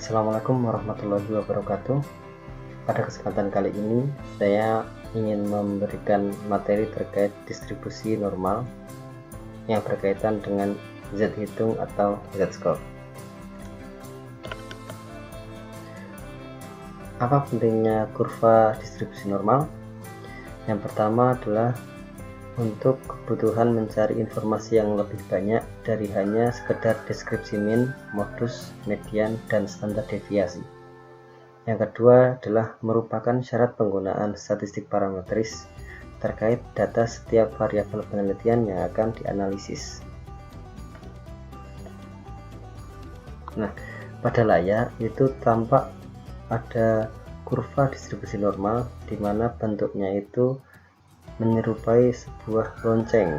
Assalamualaikum warahmatullahi wabarakatuh. Pada kesempatan kali ini saya ingin memberikan materi terkait distribusi normal yang berkaitan dengan Z-hitung atau Z-score. Apa pentingnya kurva distribusi normal? Yang pertama adalah untuk kebutuhan mencari informasi yang lebih banyak dari hanya sekedar deskripsi min, modus, median, dan standar deviasi. Yang kedua adalah merupakan syarat penggunaan statistik parametris terkait data setiap variabel penelitian yang akan dianalisis. Nah, pada layar itu tampak ada kurva distribusi normal di mana bentuknya itu menyerupai sebuah lonceng.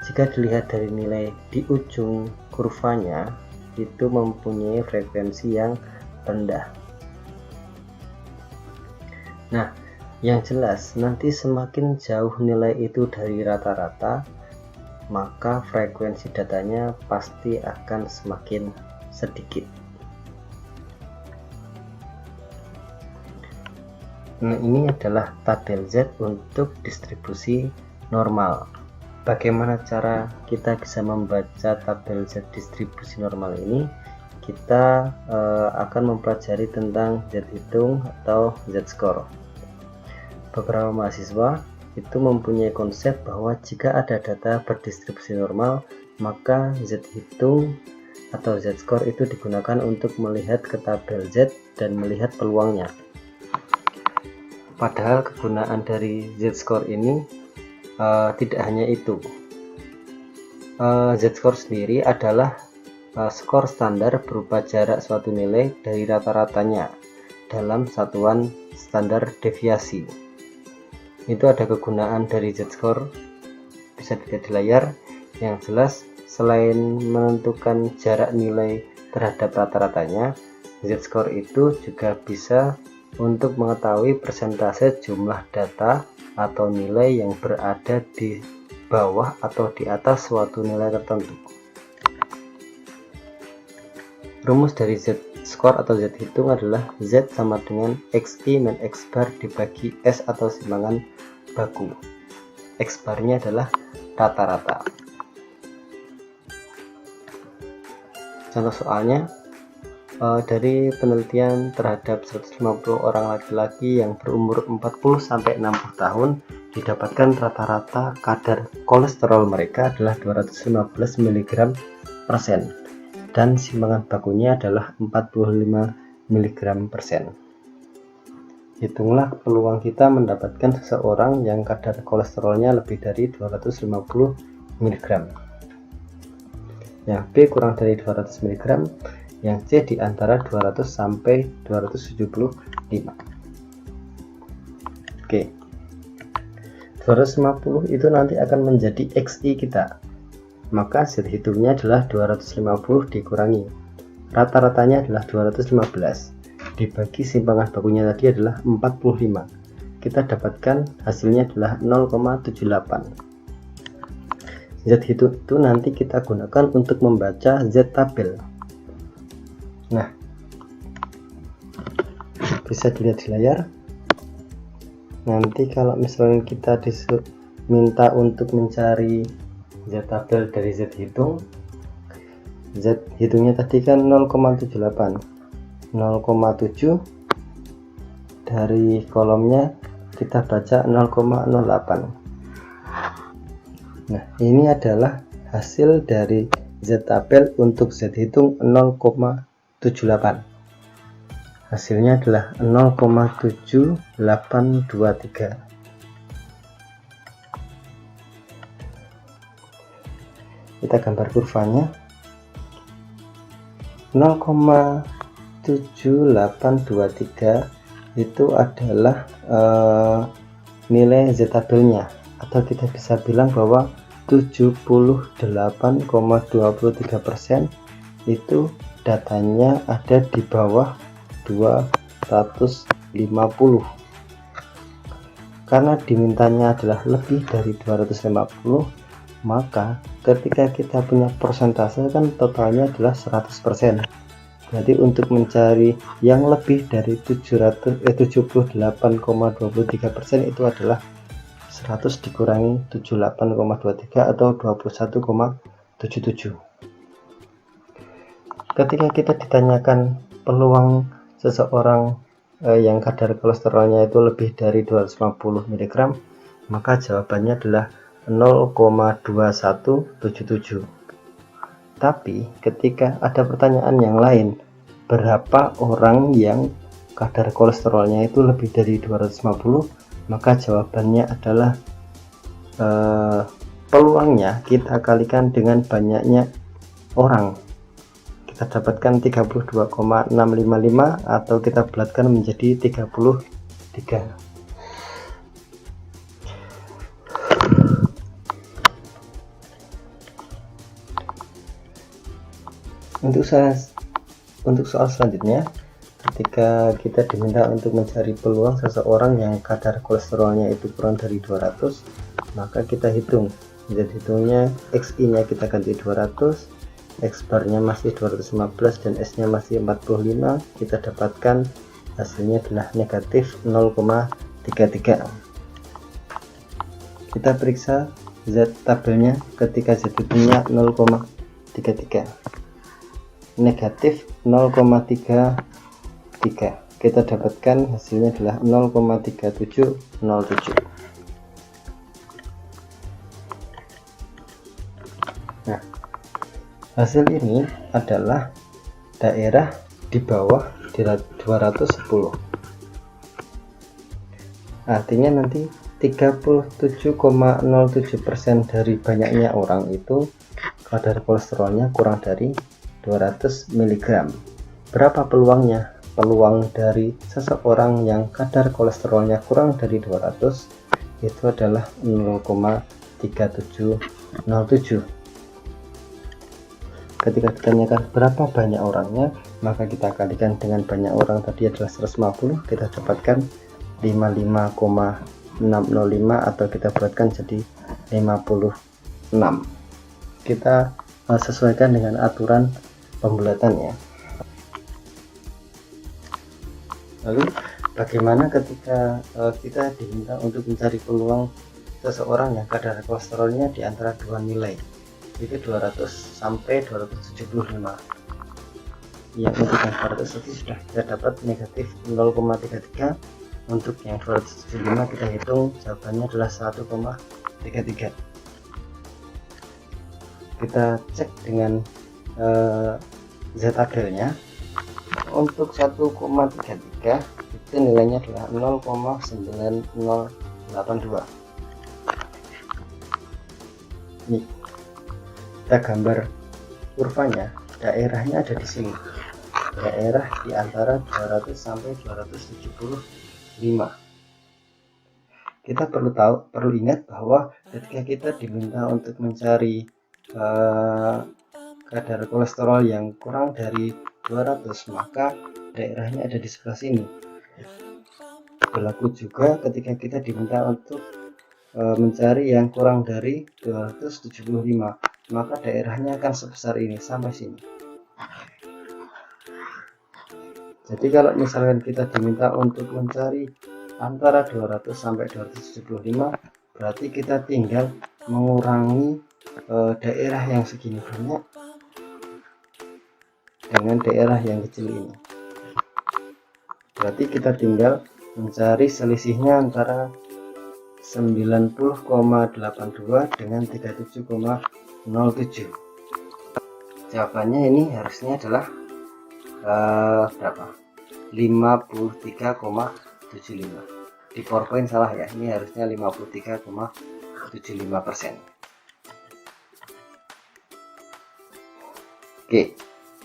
Jika dilihat dari nilai di ujung kurvanya itu mempunyai frekuensi yang rendah. Nah, yang jelas nanti semakin jauh nilai itu dari rata-rata, maka frekuensi datanya pasti akan semakin sedikit. Nah, ini adalah tabel Z untuk distribusi normal. Bagaimana cara kita bisa membaca tabel Z distribusi normal ini? Kita akan mempelajari tentang Z-hitung atau Z-score. Beberapa mahasiswa itu mempunyai konsep bahwa jika ada data berdistribusi normal, maka Z-hitung atau Z-score itu digunakan untuk melihat ke tabel Z dan melihat peluangnya. Padahal kegunaan dari Z-score ini tidak hanya itu. Z-score sendiri adalah skor standar berupa jarak suatu nilai dari rata-ratanya dalam satuan standar deviasi. Itu ada kegunaan dari Z-score, bisa dilihat di layar. Yang jelas, selain menentukan jarak nilai terhadap rata-ratanya, Z-score itu juga bisa untuk mengetahui persentase jumlah data atau nilai yang berada di bawah atau di atas suatu nilai tertentu. Rumus dari Z-score atau Z-hitung adalah Z sama dengan XI min X bar dibagi S atau simpangan baku. X barnya adalah rata-rata. Contoh soalnya, dari penelitian terhadap 150 orang laki-laki yang berumur 40-60 tahun, didapatkan rata-rata kadar kolesterol mereka adalah 215 mg persen dan simpangan bakunya adalah 45 mg persen. Hitunglah peluang kita mendapatkan seseorang yang kadar kolesterolnya lebih dari 250 mg. Yang B kurang dari 200 mg, yang C di antara 200 sampai 275. Oke. 250 itu nanti akan menjadi XI kita. Maka Z-hitungnya adalah 250 dikurangi rata-ratanya adalah 215 dibagi simpangan bakunya tadi adalah 45. Kita dapatkan hasilnya adalah 0,78. Z-hitung itu nanti kita gunakan untuk membaca Z-tabel. Nah, bisa dilihat di layar. Nanti kalau misalnya kita minta untuk mencari Z-tabel dari Z-hitung, Z-hitungnya tadi kan 0,78, 0,7 dari kolomnya kita baca 0,08. Nah, ini adalah hasil dari Z-tabel untuk Z-hitung 0,78. Hasilnya adalah 0,7823. Kita gambar kurvanya. 0,7823 itu adalah nilai Z-tabelnya, atau kita bisa bilang bahwa 78,23% itu datanya ada di bawah 250. Karena dimintanya adalah lebih dari 250, maka ketika kita punya persentase kan totalnya adalah 100%. Berarti untuk mencari yang lebih dari 78,23% itu adalah 100 dikurangi 78,23 atau 21,77. Ketika kita ditanyakan peluang seseorang yang kadar kolesterolnya itu lebih dari 250 mg, maka jawabannya adalah 0,2177. Tapi ketika ada pertanyaan yang lain, berapa orang yang kadar kolesterolnya itu lebih dari 250, maka jawabannya adalah peluangnya kita kalikan dengan banyaknya orang. Kita dapatkan 32,655 atau kita bulatkan menjadi 33. Untuk soal selanjutnya, ketika kita diminta untuk mencari peluang seseorang yang kadar kolesterolnya itu kurang dari 200, maka kita hitung. Jadi hitungnya XI nya kita ganti 200, X barnya masih 215 dan S nya masih 45. Kita dapatkan hasilnya adalah negatif 0,33. Kita periksa Z tabelnya. Ketika Z hitungnya 0,33, negatif 0,33, kita dapatkan hasilnya adalah 0,3707. Nah, hasil ini adalah daerah di bawah 210. Artinya nanti 37,07% dari banyaknya orang itu kadar kolesterolnya kurang dari 200 mg. Berapa peluangnya? Peluang dari seseorang yang kadar kolesterolnya kurang dari 200 itu adalah 0,3707. Ketika ditanyakan berapa banyak orangnya, maka kita kalikan dengan banyak orang tadi adalah 150, kita dapatkan 55,605 atau kita buatkan jadi 56. Kita sesuaikan dengan aturan pembulatannya. Lalu bagaimana ketika kita diminta untuk mencari peluang seseorang yang kadar kolesterolnya di antara dua nilai, itu 200 sampai 275. Yang untuk yang 200 tadi sudah kita dapat negatif 0,33. Untuk yang 275 kita hitung jawabannya adalah 1,33. Kita cek dengan Z tabelnya. Untuk 1,33 itu nilainya adalah 0,9082. Nih, kita gambar kurvanya, daerahnya ada di sini, daerah di antara 200 sampai 275. Kita perlu ingat bahwa ketika kita diminta untuk mencari kadar kolesterol yang kurang dari 200, maka daerahnya ada di sebelah sini. Berlaku juga ketika kita diminta untuk mencari yang kurang dari 275, maka daerahnya akan sebesar ini sampai sini. Jadi kalau misalkan kita diminta untuk mencari antara 200 sampai 275, berarti kita tinggal mengurangi daerah yang segini banyak dengan daerah yang kecil ini. Berarti kita tinggal mencari selisihnya antara 90,82 dengan 37,07. Jawabannya ini harusnya adalah berapa? 53,75. Di PowerPoint salah ya, ini harusnya 53,75%. Oke,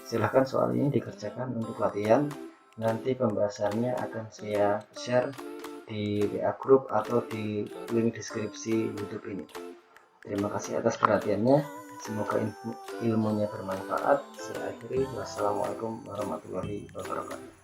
silahkan soal ini dikerjakan untuk latihan. Nanti pembahasannya akan saya share di WA Group atau di link deskripsi YouTube ini. Terima kasih atas perhatiannya. Semoga ilmunya bermanfaat. Saya akhiri. Wassalamualaikum warahmatullahi wabarakatuh.